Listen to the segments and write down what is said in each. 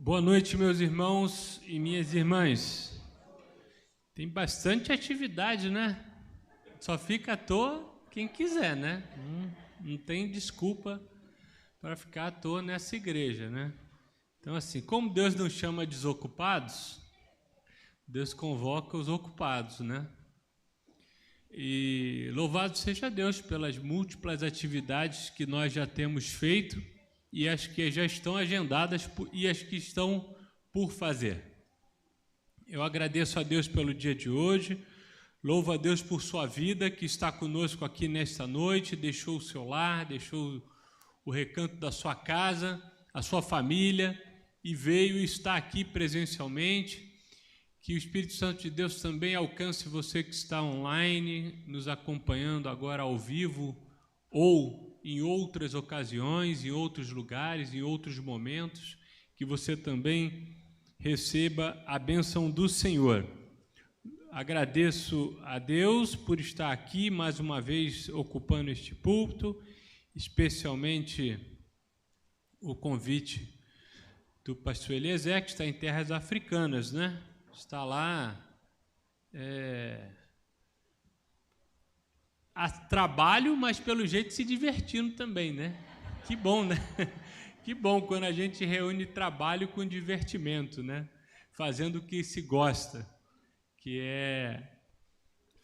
Boa noite, meus irmãos e minhas irmãs. Tem bastante atividade, né? Só fica à toa quem quiser, né? Não tem desculpa para ficar à toa nessa igreja, né? Então, assim, como Deus não chama desocupados, Deus convoca os ocupados, né? E louvado seja Deus pelas múltiplas atividades que nós já temos feito e as que já estão agendadas e as que estão por fazer. Eu agradeço a Deus pelo dia de hoje, louvo a Deus por sua vida que está conosco aqui nesta noite, deixou o seu lar, deixou o recanto da sua casa, a sua família e veio estar aqui presencialmente. Que o Espírito Santo de Deus também alcance você que está online, nos acompanhando agora ao vivo ou em outras ocasiões, em outros lugares, em outros momentos, que você também receba a bênção do Senhor. Agradeço a Deus por estar aqui mais uma vez ocupando este púlpito, especialmente o convite do pastor Eliezer, que está em terras africanas, né? Está lá a trabalho, mas pelo jeito se divertindo também, né? Que bom, né? Que bom quando a gente reúne trabalho com divertimento, né? Fazendo o que se gosta, que é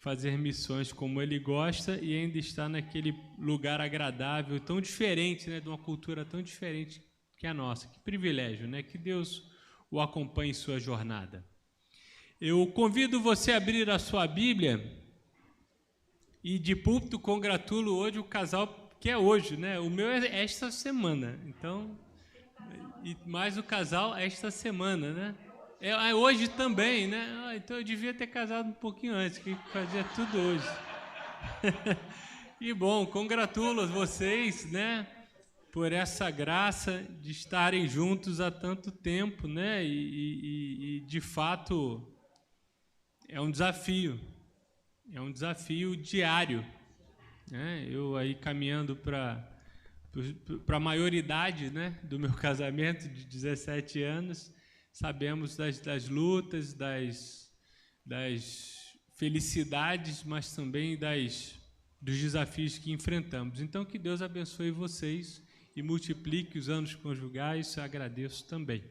fazer missões como ele gosta e ainda estar naquele lugar agradável, tão diferente, né? De uma cultura tão diferente que a nossa. Que privilégio, né? Que Deus o acompanhe em sua jornada. Eu convido você a abrir a sua Bíblia e de púlpito congratulo hoje o casal que é hoje, né? O meu é esta semana, então, e mais o casal esta semana, né? É hoje também, né? Então eu devia ter casado um pouquinho antes, que fazia tudo hoje. E bom, congratulo vocês, né? Por essa graça de estarem juntos há tanto tempo, né? E de fato é um desafio diário, né? Eu aí caminhando para a maioridade, né, do meu casamento de 17 anos, sabemos das lutas, das felicidades, mas também dos desafios que enfrentamos. Então, que Deus abençoe vocês e multiplique os anos conjugais, eu agradeço também.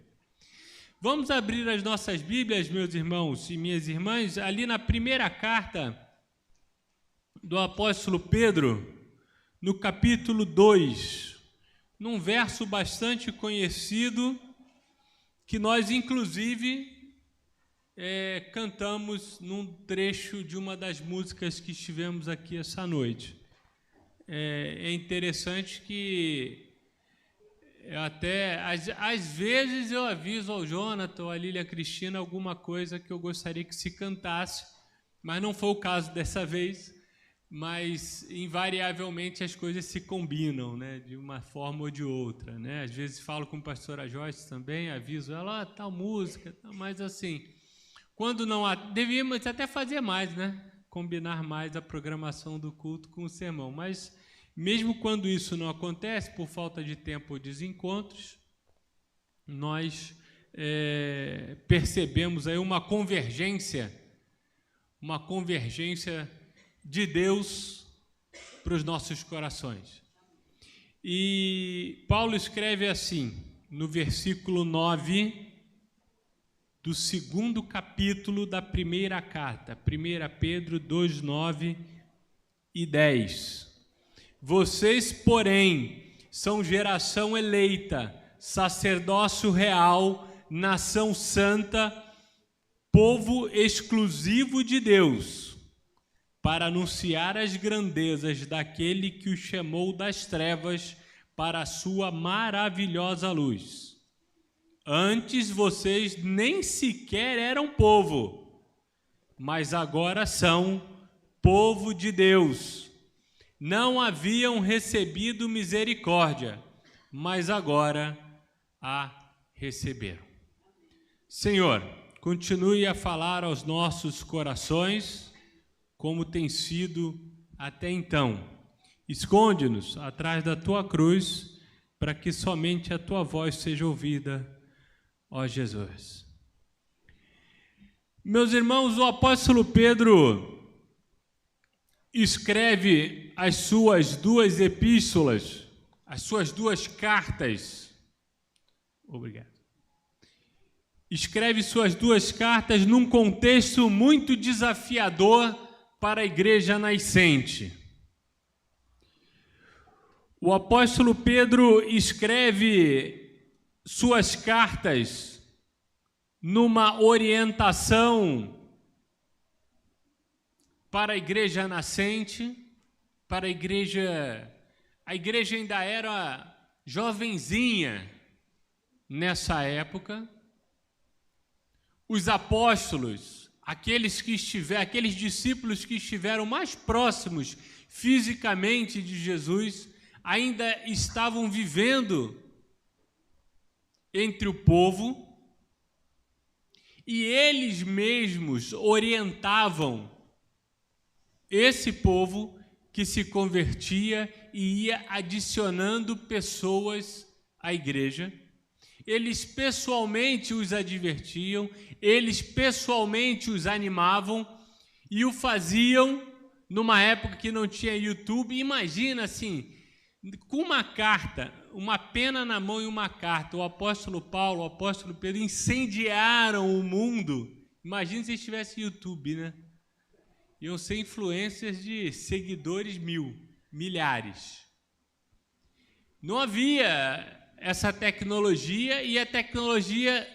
Vamos abrir as nossas Bíblias, meus irmãos e minhas irmãs, ali na primeira carta do apóstolo Pedro, no capítulo 2, num verso bastante conhecido, que nós, inclusive, cantamos num trecho de uma das músicas que estivemos aqui essa noite. É interessante que até, às vezes, eu aviso ao Jonathan ou à Lília Cristina alguma coisa que eu gostaria que se cantasse, mas não foi o caso dessa vez, mas, invariavelmente, as coisas se combinam, né, de uma forma ou de outra, né? Às vezes falo com a pastora Joyce também, aviso ela, tal música, mas assim, quando não há, devíamos até fazer mais, né? Combinar mais a programação do culto com o sermão, mas mesmo quando isso não acontece, por falta de tempo ou desencontros, nós percebemos aí uma convergência de Deus para os nossos corações. E Paulo escreve assim, no versículo 9 do segundo capítulo da primeira carta, 1 Pedro 2, 9 e 10. Vocês, porém, são geração eleita, sacerdócio real, nação santa, povo exclusivo de Deus, para anunciar as grandezas daquele que os chamou das trevas para a sua maravilhosa luz. Antes vocês nem sequer eram povo, mas agora são povo de Deus. Não haviam recebido misericórdia, mas agora a receberam. Senhor, continue a falar aos nossos corações, como tem sido até então. Esconde-nos atrás da tua cruz, para que somente a tua voz seja ouvida, Ó Jesus. Meus irmãos, o apóstolo Pedro escreve as suas duas epístolas, as suas duas cartas. Obrigado. Escreve suas duas cartas num contexto muito desafiador para a igreja nascente. O apóstolo Pedro escreve suas cartas numa orientação para a igreja nascente, para a igreja ainda era jovenzinha nessa época. Os apóstolos, aqueles discípulos que estiveram mais próximos fisicamente de Jesus, ainda estavam vivendo entre o povo, e eles mesmos orientavam esse povo que se convertia e ia adicionando pessoas à igreja. Eles pessoalmente os advertiam, eles pessoalmente os animavam e o faziam numa época que não tinha YouTube. Imagina assim, com uma carta, uma pena na mão e uma carta, o apóstolo Paulo, o apóstolo Pedro incendiaram o mundo. Imagina se tivesse YouTube, né? Iam ser influencers de seguidores milhares. Não havia essa tecnologia, e a tecnologia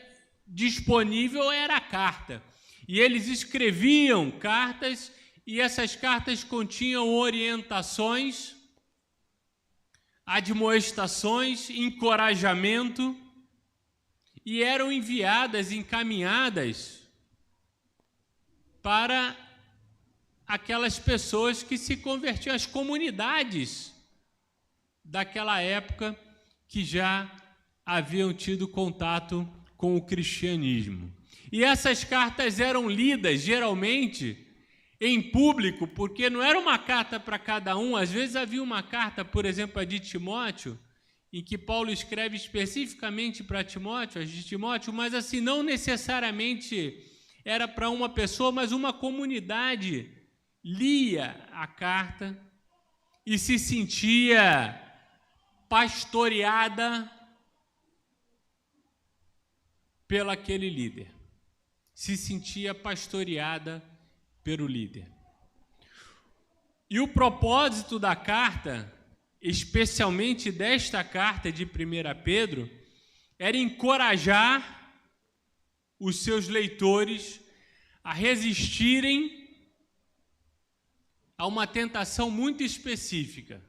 disponível era a carta. E eles escreviam cartas, e essas cartas continham orientações, admoestações, encorajamento, e eram encaminhadas para aquelas pessoas que se convertiam, as comunidades daquela época que já haviam tido contato com o cristianismo. E essas cartas eram lidas, geralmente, em público, porque não era uma carta para cada um. Às vezes havia uma carta, por exemplo, a de Timóteo, em que Paulo escreve especificamente para Timóteo, as de Timóteo, mas assim, não necessariamente era para uma pessoa, mas uma comunidade lia a carta e se sentia pastoreada pelo aquele líder. Se sentia pastoreada pelo líder. E o propósito da carta, especialmente desta carta de 1 Pedro, era encorajar os seus leitores a resistirem a uma tentação muito específica,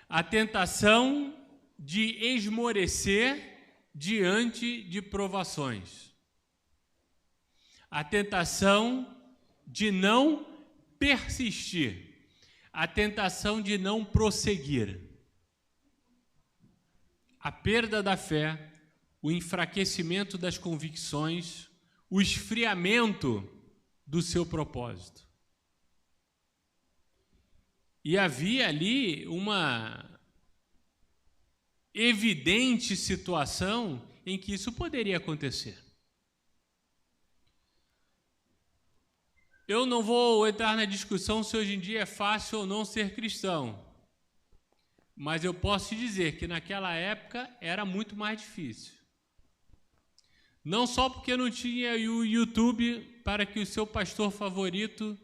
a tentação de esmorecer diante de provações, a tentação de não persistir, a tentação de não prosseguir, a perda da fé, o enfraquecimento das convicções, o esfriamento do seu propósito. E havia ali uma evidente situação em que isso poderia acontecer. Eu não vou entrar na discussão se hoje em dia é fácil ou não ser cristão, mas eu posso te dizer que naquela época era muito mais difícil. Não só porque não tinha o YouTube para que o seu pastor favorito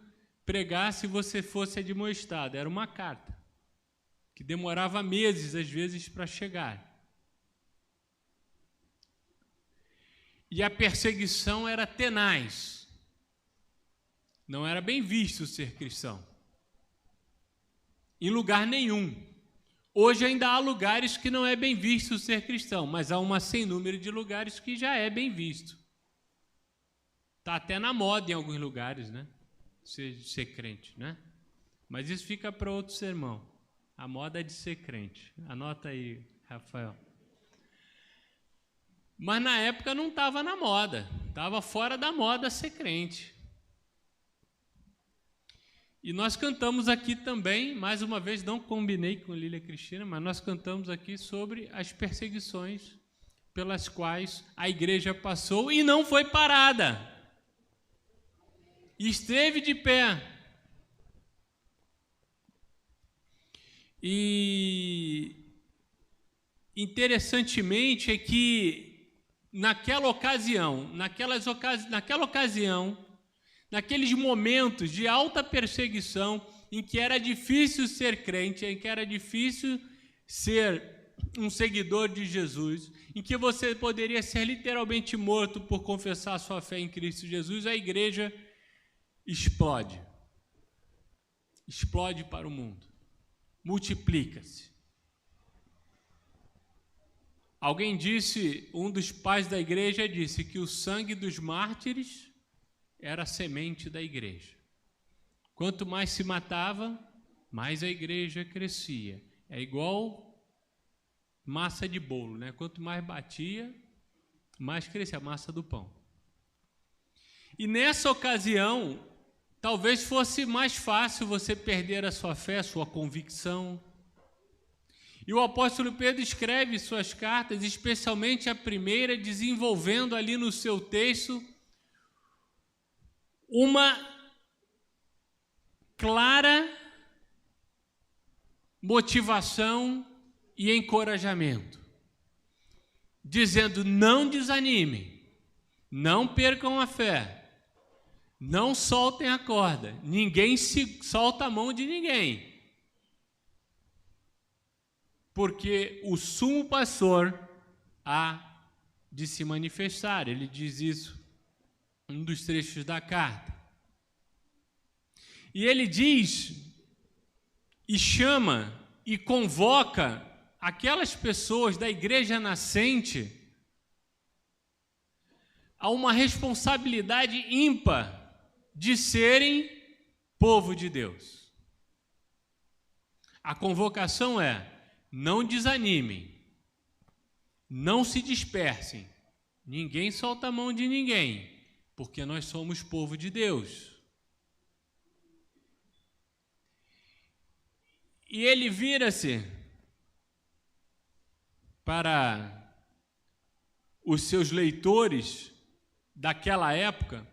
pregasse e você fosse admoestado. Era uma carta que demorava meses, às vezes, para chegar. E a perseguição era tenaz. Não era bem visto ser cristão. Em lugar nenhum. Hoje ainda há lugares que não é bem visto ser cristão, mas há uma sem número de lugares que já é bem visto. Está até na moda em alguns lugares, né? Ser crente, né? Mas isso fica para outro sermão. A moda é de ser crente. Anota aí, Rafael. Mas na época não estava na moda. Estava fora da moda ser crente. E nós cantamos aqui também, mais uma vez, não combinei com Lília Cristina, mas nós cantamos aqui sobre as perseguições pelas quais a igreja passou e não foi parada. Esteve de pé. E interessantemente é que naquela ocasião, naqueles momentos de alta perseguição, em que era difícil ser crente, em que era difícil ser um seguidor de Jesus, em que você poderia ser literalmente morto por confessar sua fé em Cristo Jesus, a igreja explode. Explode para o mundo. Multiplica-se. Alguém disse, um dos pais da igreja disse que o sangue dos mártires era a semente da igreja. Quanto mais se matava, mais a igreja crescia. É igual massa de bolo, né? Quanto mais batia, mais crescia a massa do pão. E nessa ocasião, talvez fosse mais fácil você perder a sua fé, a sua convicção. E o apóstolo Pedro escreve suas cartas, especialmente a primeira, desenvolvendo ali no seu texto uma clara motivação e encorajamento, dizendo: não desanimem, não percam a fé, não soltem a corda, ninguém se solta a mão de ninguém, porque o sumo pastor há de se manifestar. Ele diz isso em um dos trechos da carta. E ele diz e chama e convoca aquelas pessoas da igreja nascente a uma responsabilidade ímpar de serem povo de Deus. A convocação é: não desanimem, não se dispersem, ninguém solta a mão de ninguém, porque nós somos povo de Deus. E ele vira-se para os seus leitores daquela época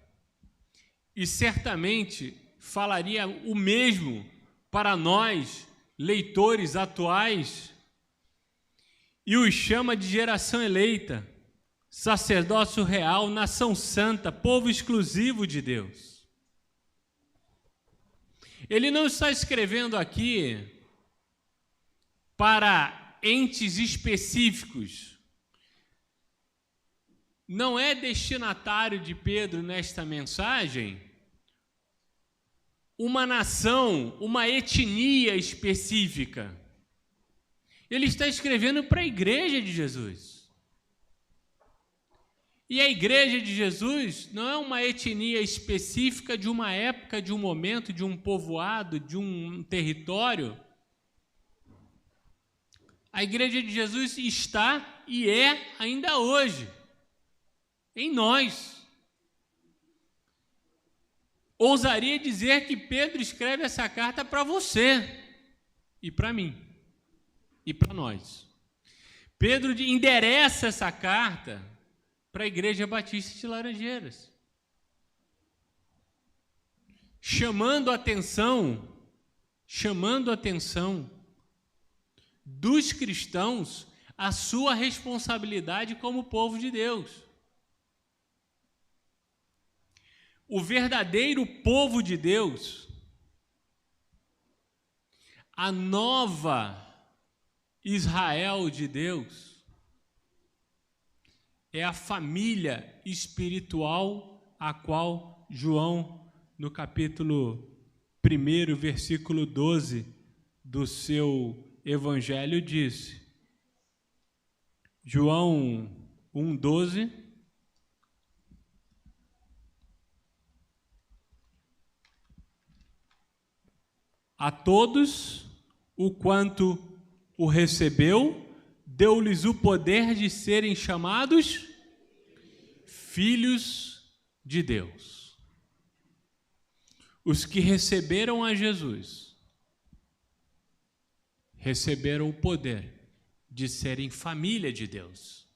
e certamente falaria o mesmo para nós, leitores atuais, e os chama de geração eleita, sacerdócio real, nação santa, povo exclusivo de Deus. Ele não está escrevendo aqui para entes específicos. Não é destinatário de Pedro nesta mensagem uma nação, uma etnia específica. Ele está escrevendo para a igreja de Jesus. E a igreja de Jesus não é uma etnia específica de uma época, de um momento, de um povoado, de um território. A igreja de Jesus está e é ainda hoje em nós. Ousaria dizer que Pedro escreve essa carta para você e para mim e para nós. Pedro endereça essa carta para a Igreja Batista de Laranjeiras, chamando a atenção dos cristãos à sua responsabilidade como povo de Deus. O verdadeiro povo de Deus, a nova Israel de Deus, é a família espiritual a qual João, no capítulo 1, versículo 12 do seu evangelho, disse. João 1,12. A todos, o quanto o recebeu, deu-lhes o poder de serem chamados filhos de Deus. Os que receberam a Jesus receberam o poder de serem família de Deus.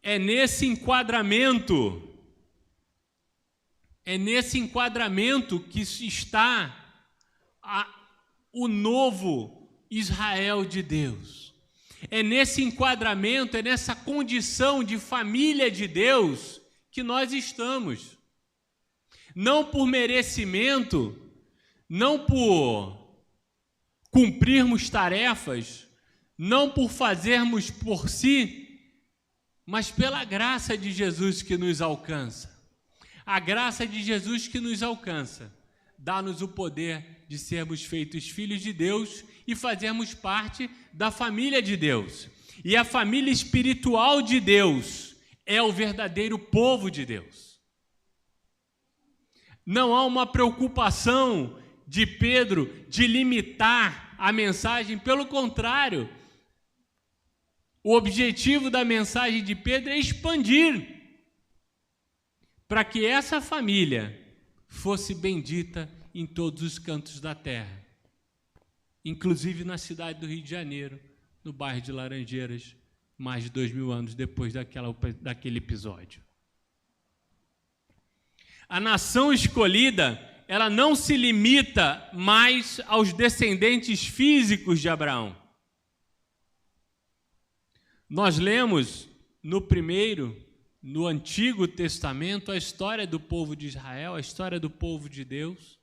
É nesse enquadramento que está o novo Israel de Deus. É nesse enquadramento, é nessa condição de família de Deus que nós estamos. Não por merecimento, não por cumprirmos tarefas, não por fazermos por si, mas pela graça de Jesus que nos alcança. A graça de Jesus que nos alcança dá-nos o poder de sermos feitos filhos de Deus e fazermos parte da família de Deus. E a família espiritual de Deus é o verdadeiro povo de Deus. Não há uma preocupação de Pedro de limitar a mensagem, pelo contrário, o objetivo da mensagem de Pedro é expandir para que essa família fosse bendita em todos os cantos da terra, inclusive na cidade do Rio de Janeiro, no bairro de Laranjeiras, mais de 2000 anos depois daquele episódio. A nação escolhida, ela não se limita mais aos descendentes físicos de Abraão. Nós lemos no Antigo Testamento, a história do povo de Israel, a história do povo de Deus,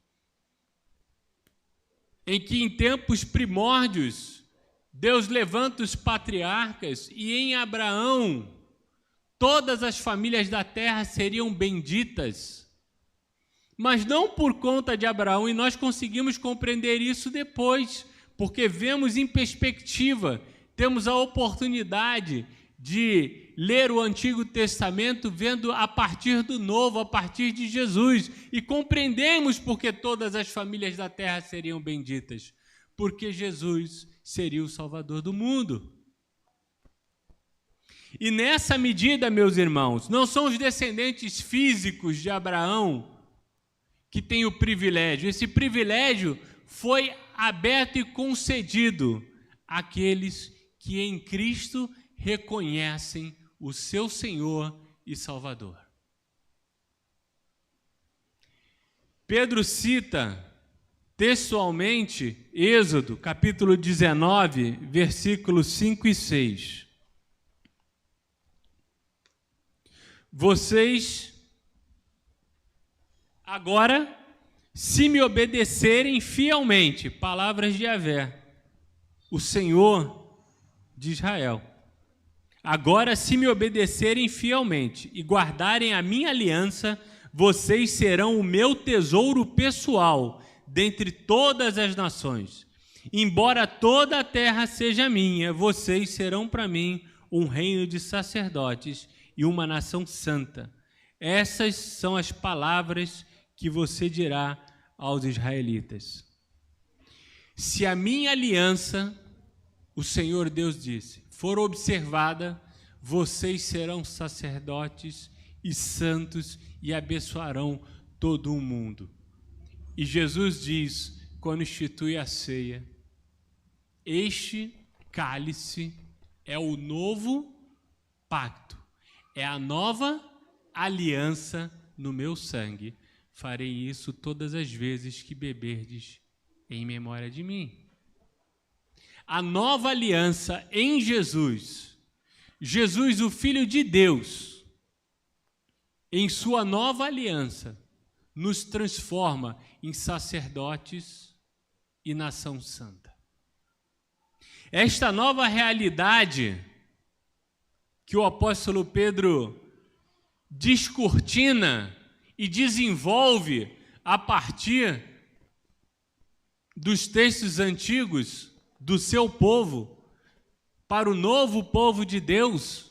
em que em tempos primórdios, Deus levanta os patriarcas e em Abraão, todas as famílias da terra seriam benditas. Mas não por conta de Abraão, e nós conseguimos compreender isso depois, porque vemos em perspectiva, temos a oportunidade de ler o Antigo Testamento vendo a partir do Novo, a partir de Jesus, e compreendemos porque todas as famílias da terra seriam benditas, porque Jesus seria o Salvador do mundo. E nessa medida, meus irmãos, não são os descendentes físicos de Abraão que têm o privilégio. Esse privilégio foi aberto e concedido àqueles que em Cristo reconhecem o seu Senhor e Salvador. Pedro cita textualmente Êxodo, capítulo 19, versículos 5 e 6. Vocês, agora, se me obedecerem fielmente, palavras de Yahvé, o Senhor de Israel, agora, se me obedecerem fielmente e guardarem a minha aliança, vocês serão o meu tesouro pessoal dentre todas as nações. Embora toda a terra seja minha, vocês serão para mim um reino de sacerdotes e uma nação santa. Essas são as palavras que você dirá aos israelitas. Se a minha aliança, o Senhor Deus disse, for observada, vocês serão sacerdotes e santos e abençoarão todo o mundo. E Jesus diz, quando institui a ceia, este cálice é o novo pacto, é a nova aliança no meu sangue. Farei isso todas as vezes que beberdes em memória de mim. A nova aliança em Jesus, Jesus, o Filho de Deus, em sua nova aliança, nos transforma em sacerdotes e nação santa. Esta nova realidade que o apóstolo Pedro descortina e desenvolve a partir dos textos antigos do seu povo para o novo povo de Deus,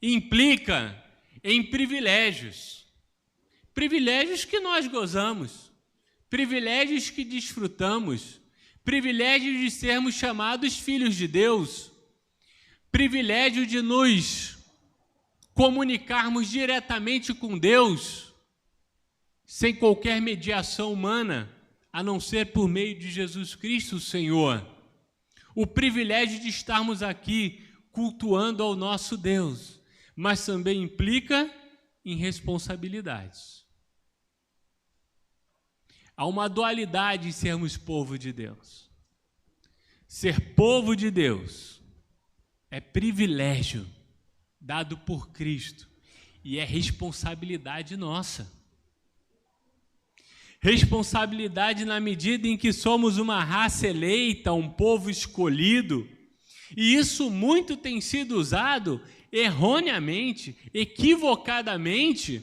implica em privilégios. Privilégios que nós gozamos, privilégios que desfrutamos, privilégios de sermos chamados filhos de Deus, privilégio de nos comunicarmos diretamente com Deus, sem qualquer mediação humana, a não ser por meio de Jesus Cristo, o Senhor. O privilégio de estarmos aqui cultuando ao nosso Deus, mas também implica em responsabilidades. Há uma dualidade em sermos povo de Deus. Ser povo de Deus é privilégio dado por Cristo e é responsabilidade nossa. Responsabilidade na medida em que somos uma raça eleita, um povo escolhido, e isso muito tem sido usado erroneamente, equivocadamente,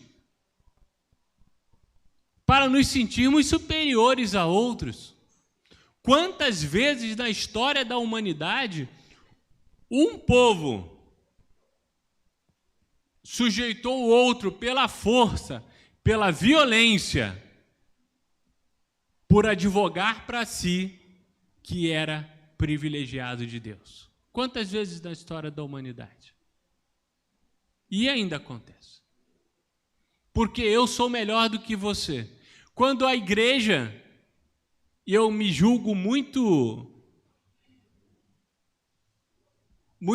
para nos sentirmos superiores a outros. Quantas vezes na história da humanidade um povo sujeitou o outro pela força, pela violência, por advogar para si que era privilegiado de Deus. Quantas vezes na história da humanidade? E ainda acontece. Porque eu sou melhor do que você. Quando a igreja, eu me julgo muito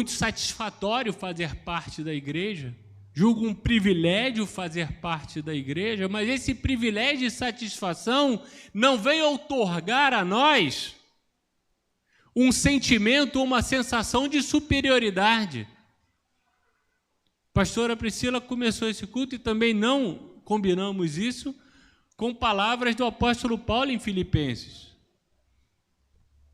satisfatório fazer parte da igreja, julgo um privilégio fazer parte da igreja, mas esse privilégio e satisfação não vem outorgar a nós um sentimento, uma sensação de superioridade. Pastora Priscila começou esse culto e também não combinamos isso com palavras do apóstolo Paulo em Filipenses,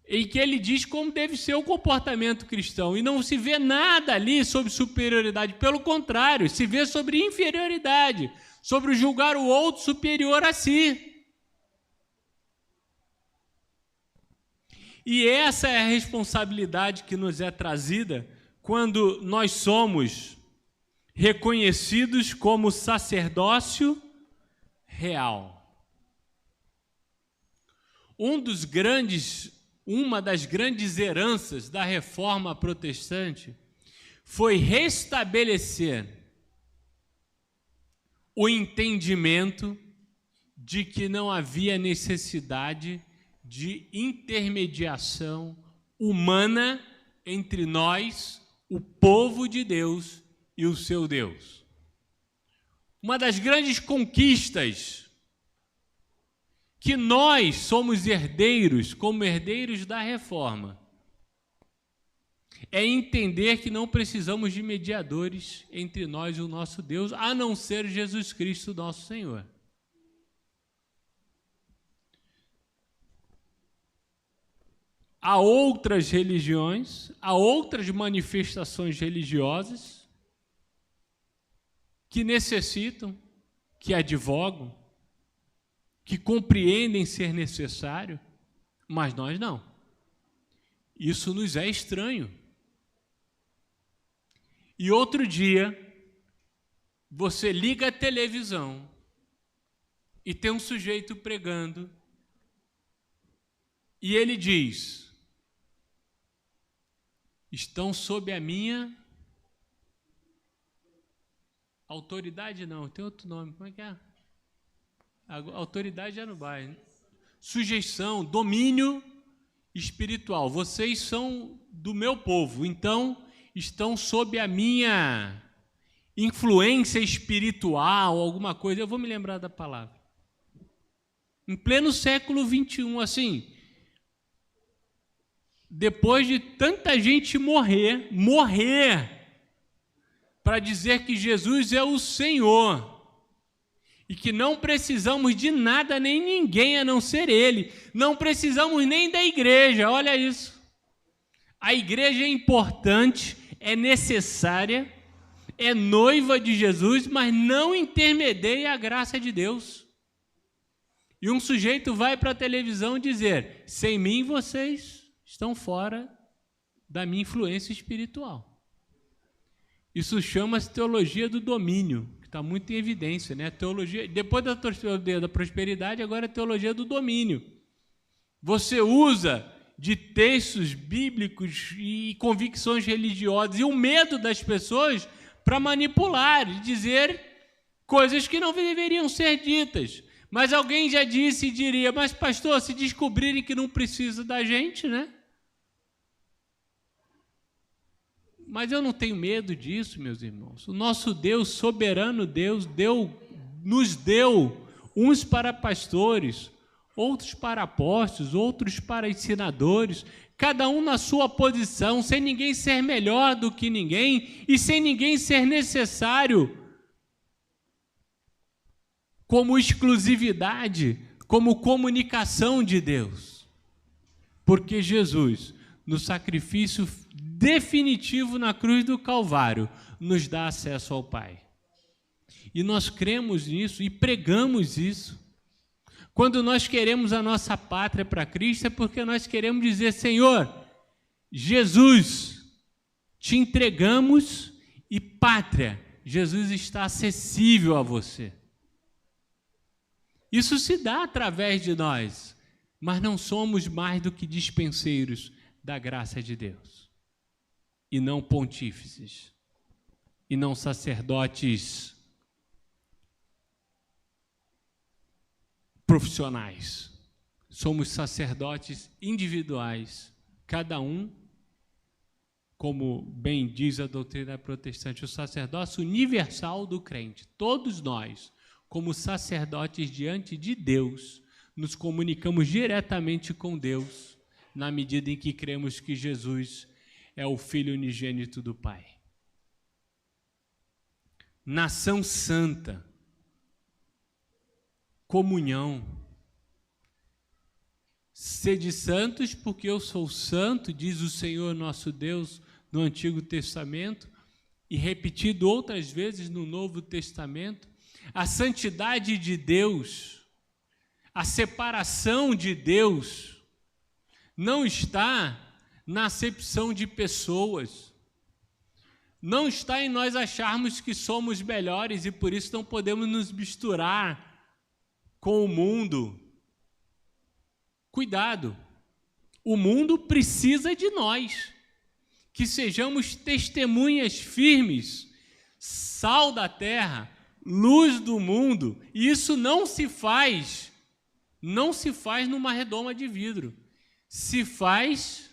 em que ele diz como deve ser o comportamento cristão, e não se vê nada ali sobre superioridade, pelo contrário, se vê sobre inferioridade, sobre julgar o outro superior a si. E essa é a responsabilidade que nos é trazida quando nós somos reconhecidos como sacerdócio real. Uma das grandes heranças da Reforma Protestante foi restabelecer o entendimento de que não havia necessidade de intermediação humana entre nós, o povo de Deus, e o seu Deus. Uma das grandes conquistas que nós somos herdeiros, como herdeiros da Reforma, é entender que não precisamos de mediadores entre nós e o nosso Deus, a não ser Jesus Cristo, nosso Senhor. Há outras religiões, há outras manifestações religiosas que necessitam, que advogam, que compreendem ser necessário, mas nós não. Isso nos é estranho. E outro dia, você liga a televisão e tem um sujeito pregando e ele diz: estão sob a minha autoridade, não, tem outro nome, como é que é? A autoridade já não vai. Sujeição, domínio espiritual. Vocês são do meu povo, então estão sob a minha influência espiritual, alguma coisa. Eu vou me lembrar da palavra. Em pleno século XXI, assim, depois de tanta gente morrer para dizer que Jesus é o Senhor e que não precisamos de nada nem ninguém a não ser Ele, não precisamos nem da igreja, olha isso. A igreja é importante, é necessária, é noiva de Jesus, mas não intermedia a graça de Deus. E um sujeito vai para a televisão dizer: sem mim vocês estão fora da minha influência espiritual. Isso chama-se teologia do domínio, que está muito em evidência, né? Teologia, depois da teologia da prosperidade, agora é teologia do domínio. Você usa de textos bíblicos e convicções religiosas e o medo das pessoas para manipular e dizer coisas que não deveriam ser ditas. Mas alguém já disse e diria: mas pastor, se descobrirem que não precisa da gente, né? Mas eu não tenho medo disso, meus irmãos. O nosso Deus, soberano Deus, nos deu uns para pastores, outros para apóstolos, outros para ensinadores, cada um na sua posição, sem ninguém ser melhor do que ninguém e sem ninguém ser necessário como exclusividade, como comunicação de Deus. Porque Jesus, no sacrifício definitivo na cruz do Calvário, nos dá acesso ao Pai. E nós cremos nisso e pregamos isso. Quando nós queremos a nossa pátria para Cristo, é porque nós queremos dizer: Senhor, Jesus, te entregamos e pátria, Jesus está acessível a você. Isso se dá através de nós, mas não somos mais do que dispenseiros da graça de Deus, e não pontífices, e não sacerdotes profissionais. Somos sacerdotes individuais, cada um, como bem diz a doutrina protestante, o sacerdócio universal do crente. Todos nós, como sacerdotes diante de Deus, nos comunicamos diretamente com Deus, na medida em que cremos que Jesus é o Filho unigênito do Pai. Nação santa, comunhão. Sede santos, porque eu sou santo, diz o Senhor nosso Deus no Antigo Testamento, e repetido outras vezes no Novo Testamento. A santidade de Deus, a separação de Deus, não está na acepção de pessoas, não está em nós acharmos que somos melhores e por isso não podemos nos misturar com o mundo. Cuidado, o mundo precisa de nós, que sejamos testemunhas firmes, sal da terra, luz do mundo. E isso não se faz numa redoma de vidro, se faz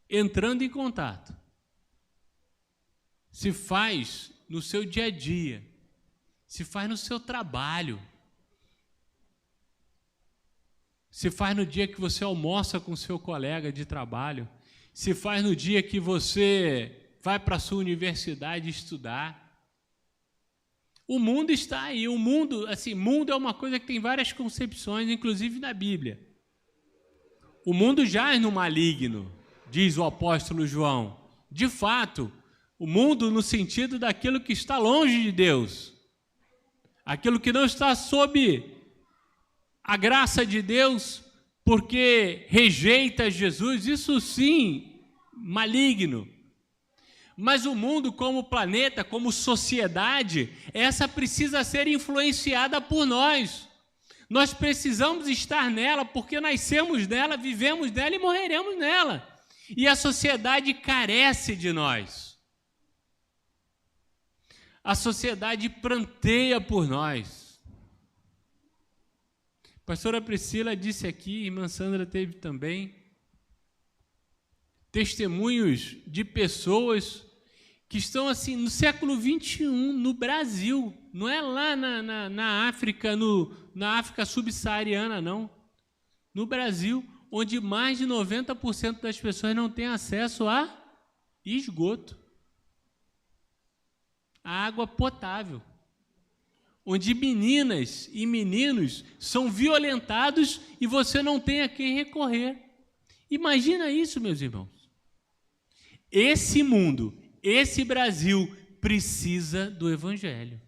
entrando em contato, se faz no seu dia a dia, se faz no seu trabalho, se faz no dia que você almoça com seu colega de trabalho, se faz no dia que você vai para a sua universidade estudar. O mundo está aí, o mundo, assim, mundo é uma coisa que tem várias concepções, inclusive na Bíblia. O mundo jaz no maligno, diz o apóstolo João. De fato, o mundo no sentido daquilo que está longe de Deus, aquilo que não está sob a graça de Deus, porque rejeita Jesus, isso sim, maligno. Mas o mundo como planeta, como sociedade, essa precisa ser influenciada por nós. Nós precisamos estar nela, porque nascemos nela, vivemos nela e morreremos nela. E a sociedade carece de nós. A sociedade pranteia por nós. A pastora Priscila disse aqui, irmã Sandra teve também, testemunhos de pessoas que estão assim no século 21, no Brasil, não é lá na África, na África subsaariana, não. No Brasil, onde mais de 90% das pessoas não têm acesso a esgoto, a água potável, onde meninas e meninos são violentados e você não tem a quem recorrer. Imagina isso, meus irmãos. Esse mundo, esse Brasil precisa do Evangelho.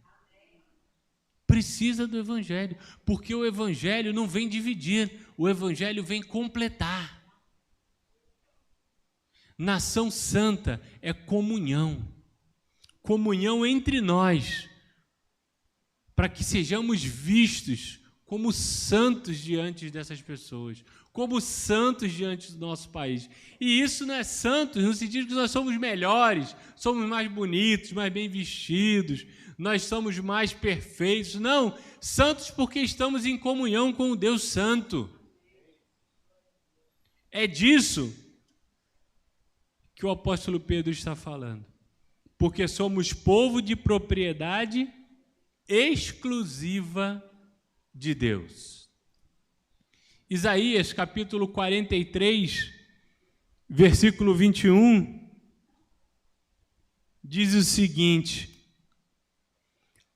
Precisa do Evangelho, porque o Evangelho não vem dividir, o Evangelho vem completar. Nação santa é comunhão, comunhão entre nós, para que sejamos vistos como santos diante dessas pessoas, como santos diante do nosso país. E isso não é santos no sentido que nós somos melhores, somos mais bonitos, mais bem vestidos, nós somos mais perfeitos. Não, santos porque estamos em comunhão com o Deus Santo. É disso que o apóstolo Pedro está falando? Porque somos povo de propriedade exclusiva de Deus. Isaías, capítulo 43, versículo 21, diz o seguinte: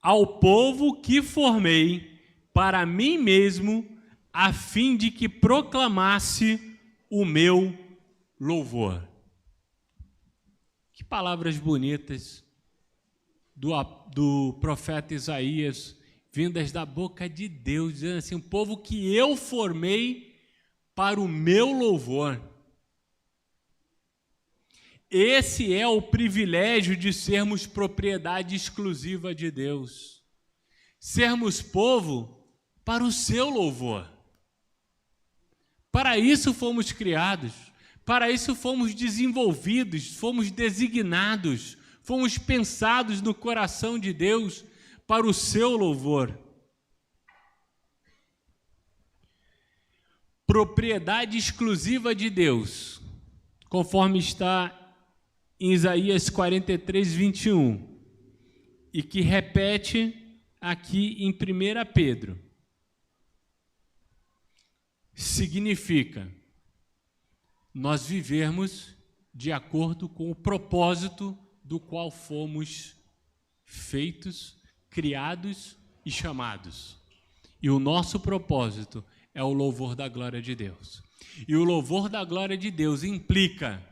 ao povo que formei para mim mesmo, a fim de que proclamasse o meu louvor. Que palavras bonitas do profeta Isaías, vindas da boca de Deus, dizendo assim: um povo que eu formei para o meu louvor. Esse é o privilégio de sermos propriedade exclusiva de Deus. Sermos povo para o seu louvor. Para isso fomos criados, para isso fomos desenvolvidos, fomos designados, fomos pensados no coração de Deus para o seu louvor. Propriedade exclusiva de Deus, conforme está em Isaías 43, 21, e que repete aqui em 1 Pedro. Significa nós vivermos de acordo com o propósito do qual fomos feitos, criados e chamados. E o nosso propósito é o louvor da glória de Deus. E o louvor da glória de Deus implica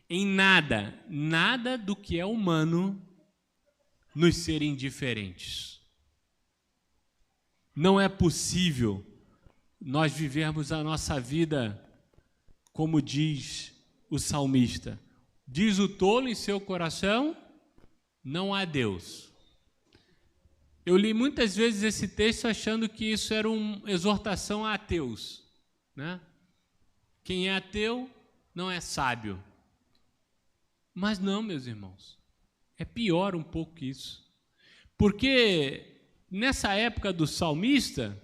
em nada do que é humano nos ser indiferentes. Não é possível nós vivermos a nossa vida como diz o salmista: diz o tolo em seu coração, não há Deus. Eu li muitas vezes esse texto achando que isso era uma exortação a ateus, né? Quem é ateu não é sábio. Mas não, meus irmãos, é pior um pouco que isso. Porque nessa época do salmista,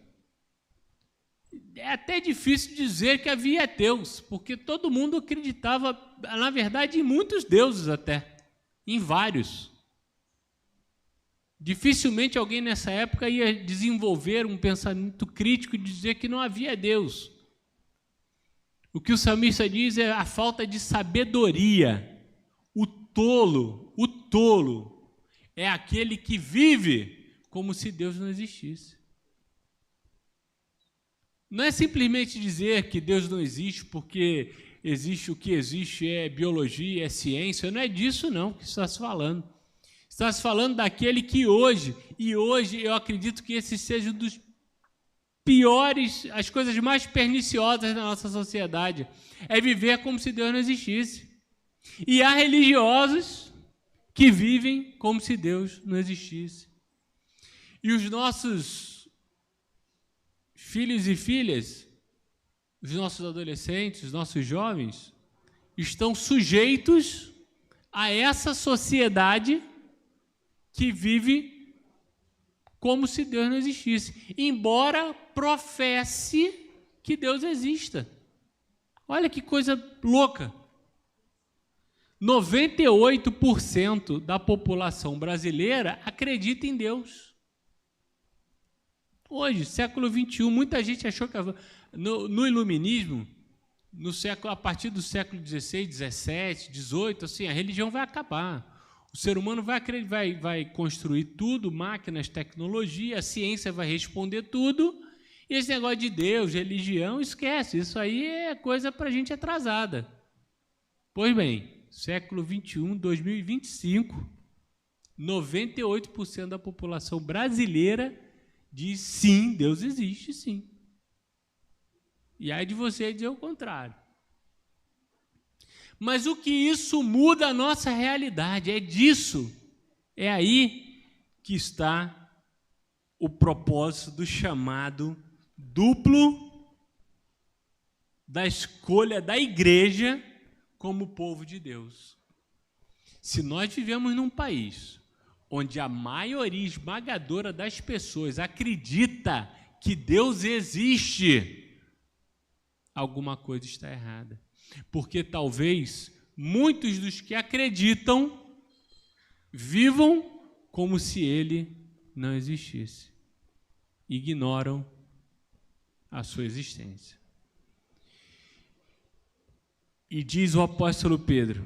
é até difícil dizer que havia ateus, porque todo mundo acreditava, na verdade, em muitos deuses até, em vários. Dificilmente alguém nessa época ia desenvolver um pensamento crítico de dizer que não havia Deus. O que o salmista diz é a falta de sabedoria. O tolo é aquele que vive como se Deus não existisse. Não é simplesmente dizer que Deus não existe porque existe o que existe é biologia, é ciência. Não é disso não que está se falando. Está se falando daquele que hoje eu acredito que esse seja um dos piores, as coisas mais perniciosas da nossa sociedade, é viver como se Deus não existisse. E há religiosos que vivem como se Deus não existisse. E os nossos filhos e filhas, os nossos adolescentes, os nossos jovens, estão sujeitos a essa sociedade que vive como se Deus não existisse, embora professe que Deus exista. Olha que coisa louca. 98% da população brasileira acredita em Deus. Hoje, século XXI, muita gente achou que no iluminismo, a partir do século XVI, XVII, XVIII, assim, a religião vai acabar. O ser humano vai construir tudo, máquinas, tecnologia, a ciência vai responder tudo, e esse negócio de Deus, religião, esquece. Isso aí é coisa para gente atrasada. Pois bem, século XXI, 2025, 98% da população brasileira diz sim, Deus existe, sim. E aí de você dizer o contrário. Mas o que isso muda a nossa realidade? É aí que está o propósito do chamado duplo da escolha da igreja como povo de Deus. Se nós vivemos num país onde a maioria esmagadora das pessoas acredita que Deus existe, alguma coisa está errada. Porque talvez muitos dos que acreditam vivam como se ele não existisse. Ignoram a sua existência. E diz o apóstolo Pedro: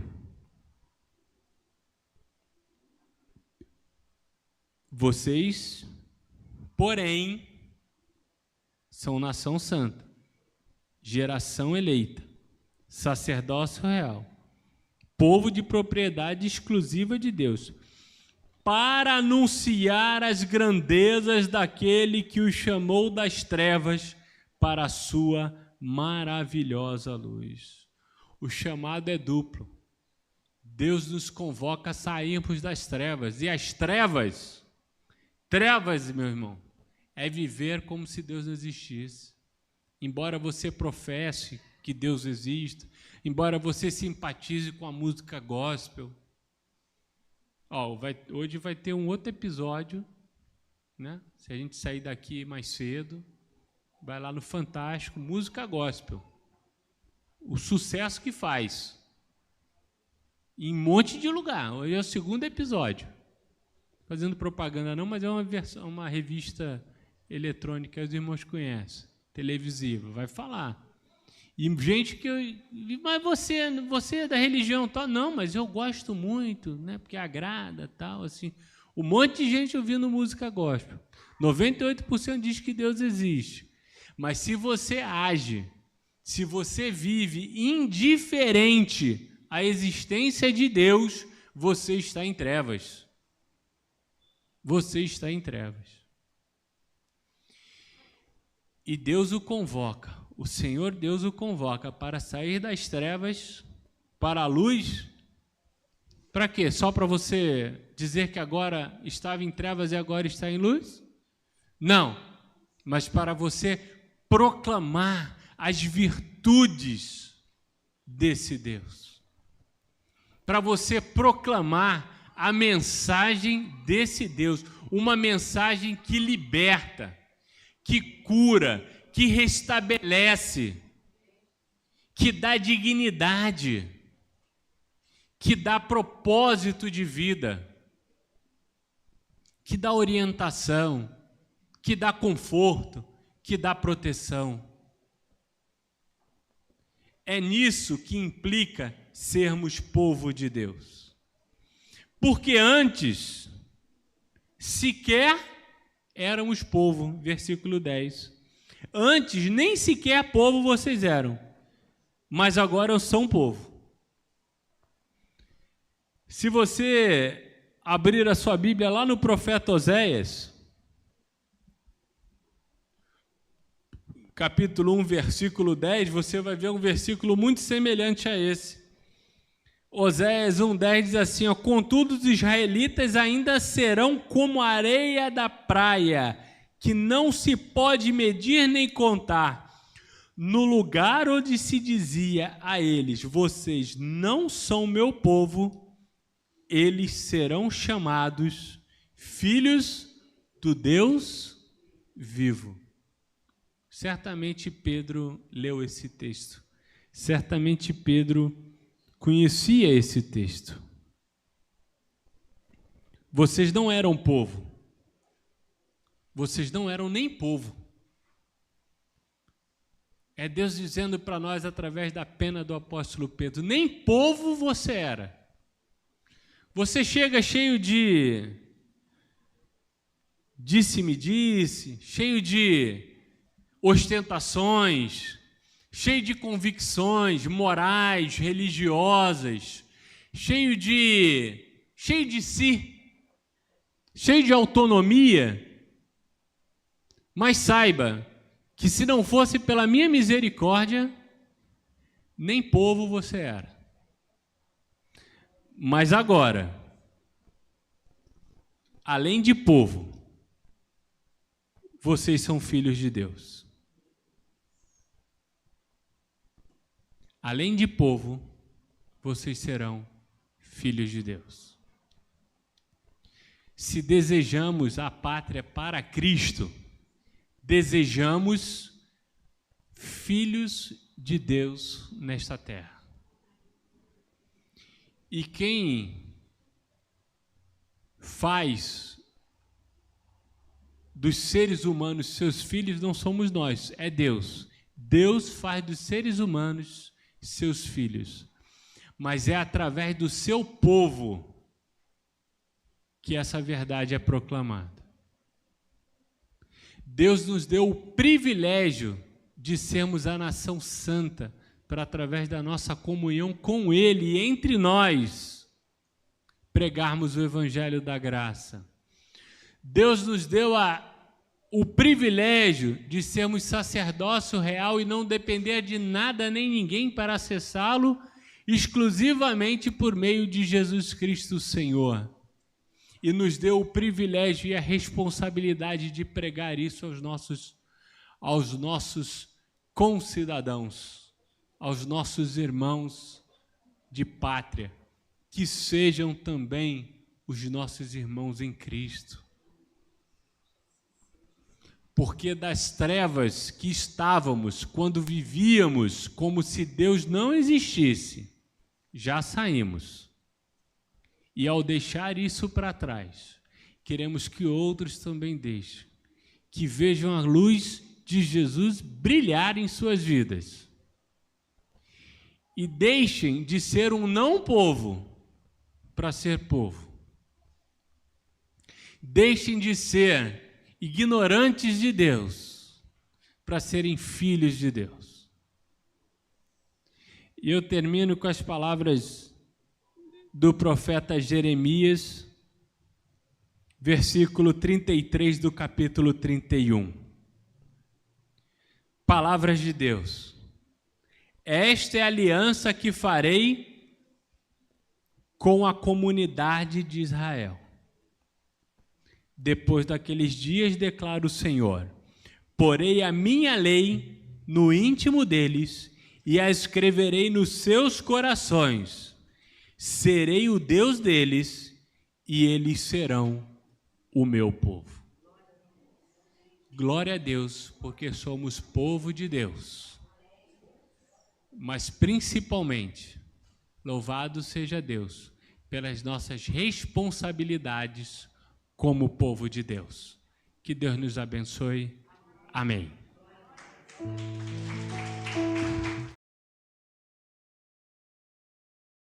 vocês, porém, são nação santa, geração eleita, sacerdócio real, povo de propriedade exclusiva de Deus, para anunciar as grandezas daquele que os chamou das trevas para a sua maravilhosa luz. O chamado é duplo. Deus nos convoca a sairmos das trevas. E as trevas, meu irmão, é viver como se Deus não existisse. Embora você professe que Deus exista, embora você simpatize com a música gospel. Hoje vai ter um outro episódio, né? Se a gente sair daqui mais cedo, vai lá no Fantástico, música gospel. O sucesso que faz. Em um monte de lugar. Hoje é o segundo episódio. Fazendo propaganda não, mas é uma revista eletrônica que os irmãos conhecem, televisiva, vai falar. E gente mas você é da religião tal? Não, mas eu gosto muito, né? Porque agrada, tal, assim. Um monte de gente ouvindo música gospel. 98% diz que Deus existe. Mas se você age, se você vive indiferente à existência de Deus, você está em trevas. Você está em trevas. E Deus o convoca, o Senhor Deus o convoca para sair das trevas para a luz. Para quê? Só para você dizer que agora estava em trevas e agora está em luz? Não, mas para você proclamar as virtudes desse Deus. Para você proclamar a mensagem desse Deus, uma mensagem que liberta, que cura, que restabelece, que dá dignidade, que dá propósito de vida, que dá orientação, que dá conforto, que dá proteção. É nisso que implica sermos povo de Deus. Porque antes, sequer éramos povo, versículo 10. Antes, nem sequer povo vocês eram, mas agora são povo. Se você abrir a sua Bíblia lá no profeta Oséias, capítulo 1, versículo 10, você vai ver um versículo muito semelhante a esse. Oséias 1,10 diz assim: contudo os israelitas ainda serão como a areia da praia, que não se pode medir nem contar. No lugar onde se dizia a eles: vocês não são meu povo, eles serão chamados filhos do Deus vivo. Certamente Pedro leu esse texto. Certamente Pedro conhecia esse texto. Vocês não eram povo. Vocês não eram nem povo. É Deus dizendo para nós através da pena do apóstolo Pedro: nem povo você era. Você chega cheio de disse-me-disse, cheio de ostentações, cheio de convicções morais, religiosas, cheio de si, cheio de autonomia. Mas saiba que se não fosse pela minha misericórdia, nem povo você era. Mas agora, além de povo, vocês são filhos de Deus. Além de povo, vocês serão filhos de Deus. Se desejamos a pátria para Cristo, desejamos filhos de Deus nesta terra. E quem faz dos seres humanos seus filhos não somos nós, é Deus. Deus faz dos seres humanos seus filhos. Mas é através do seu povo que essa verdade é proclamada. Deus nos deu o privilégio de sermos a nação santa, para através da nossa comunhão com Ele e entre nós, pregarmos o Evangelho da graça. Deus nos deu o privilégio de sermos sacerdócio real e não depender de nada nem ninguém para acessá-lo, exclusivamente por meio de Jesus Cristo, Senhor. E nos deu o privilégio e a responsabilidade de pregar isso aos nossos concidadãos, aos nossos irmãos de pátria, que sejam também os nossos irmãos em Cristo. Porque das trevas que estávamos quando vivíamos como se Deus não existisse, já saímos. E ao deixar isso para trás, queremos que outros também deixem, que vejam a luz de Jesus brilhar em suas vidas. E deixem de ser um não povo para ser povo. Deixem de ser ignorantes de Deus para serem filhos de Deus. E eu termino com as palavras do profeta Jeremias, versículo 33 do capítulo 31. Palavras de Deus. Esta é a aliança que farei com a comunidade de Israel. Depois daqueles dias, declara o Senhor, porei a minha lei no íntimo deles e a escreverei nos seus corações. Serei o Deus deles e eles serão o meu povo. Glória a Deus, porque somos povo de Deus. Mas principalmente, louvado seja Deus pelas nossas responsabilidades como povo de Deus. Que Deus nos abençoe. Amém.